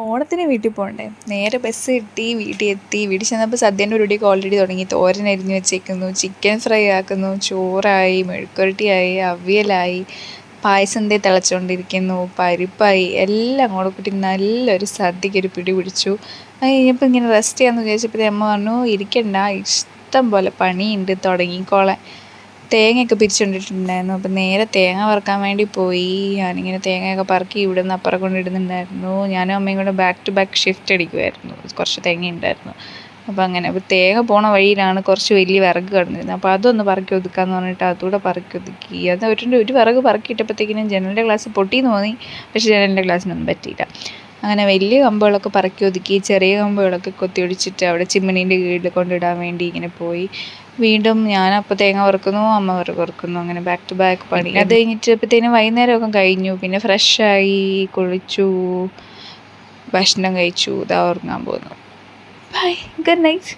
ഓണത്തിന് വീട്ടിൽ പോകണ്ടേ, നേരെ ബസ് കിട്ടി, വീട്ടിൽ എത്തി. വീട്ടിൽ ചെന്നപ്പോൾ സദ്യേൻ്റെ പരിപാടിയൊക്കെ ഓൾറെഡി തുടങ്ങി. തോരൻ അരിഞ്ഞ് വെച്ചേക്കുന്നു, ചിക്കൻ ഫ്രൈ ആക്കുന്നു, ചോറായി, മെഴുക്കുവരട്ടിയായി, അവിയലായി, പായസം ദേ തിളച്ചുകൊണ്ടിരിക്കുന്നു, പരിപ്പായി, എല്ലാം കൂടെ കൂട്ടി നല്ലൊരു സദ്യക്കൊരു പിടി പിടിച്ചു. അത് കഴിഞ്ഞപ്പോൾ ഇങ്ങനെ റെസ്റ്റ് ചെയ്യാമെന്ന് വിചാരിച്ചപ്പോൾ അമ്മ പറഞ്ഞു, ഇരിക്കണ്ട, ഇഷ്ടം പോലെ പണിയുണ്ട്, തുടങ്ങിക്കോളാൻ. തേങ്ങയൊക്കെ പിരിച്ചുകൊണ്ടിട്ടുണ്ടായിരുന്നു. അപ്പം നേരെ തേങ്ങ വറുക്കാൻ വേണ്ടി പോയി. ഞാനിങ്ങനെ തേങ്ങയൊക്കെ പറക്കി ഇവിടെ നിന്ന് അപ്പുറം കൊണ്ടിടുന്നുണ്ടായിരുന്നു. ഞാനും അമ്മയും കൂടെ ബാക്ക് ടു ബാക്ക് ഷിഫ്റ്റ് അടിക്കുമായിരുന്നു. കുറച്ച് തേങ്ങ ഉണ്ടായിരുന്നു. അപ്പോൾ അങ്ങനെ തേങ്ങ പോണ വഴിയിലാണ് കുറച്ച് വലിയ വിറക് കിടന്നിരുന്നത്. അപ്പോൾ അതൊന്ന് പറക്കി ഒതുക്കാമെന്ന് പറഞ്ഞിട്ട് അതുകൂടെ പറക്കി ഒതുക്കി. അത് ഒരു വിറക് പറക്കിയിട്ടപ്പോഴത്തേക്കിനും ജനലിൻ്റെ ഗ്ലാസ് പൊട്ടിയെന്ന് തോന്നി. പക്ഷേ ജനലിൻ്റെ ഗ്ലാസ്സിനൊന്നും പറ്റിയില്ല. അങ്ങനെ വലിയ കമ്പുകളൊക്കെ പറക്കി ഒതുക്കി, ചെറിയ കമ്പുകളൊക്കെ കൊത്തിയൊടിച്ചിട്ട് അവിടെ ചിമ്മിനീൻ്റെ കീഴിൽ കൊണ്ടിടാൻ വേണ്ടി ഇങ്ങനെ പോയി. വീണ്ടും ഞാനപ്പോൾ തേങ്ങ വറുക്കുന്നു, അമ്മ വിറക് വറുക്കുന്നു. അങ്ങനെ ബാക്ക് ടു ബാക്ക് പണി. അത് കഴിഞ്ഞിട്ടപ്പോഴത്തേനും വൈകുന്നേരമൊക്കെ കഴിഞ്ഞു. പിന്നെ ഫ്രഷായി, കുളിച്ചു, ഭക്ഷണം കഴിച്ചു, ഇതാ ഉറങ്ങാൻ പോന്നു. Bye, good night.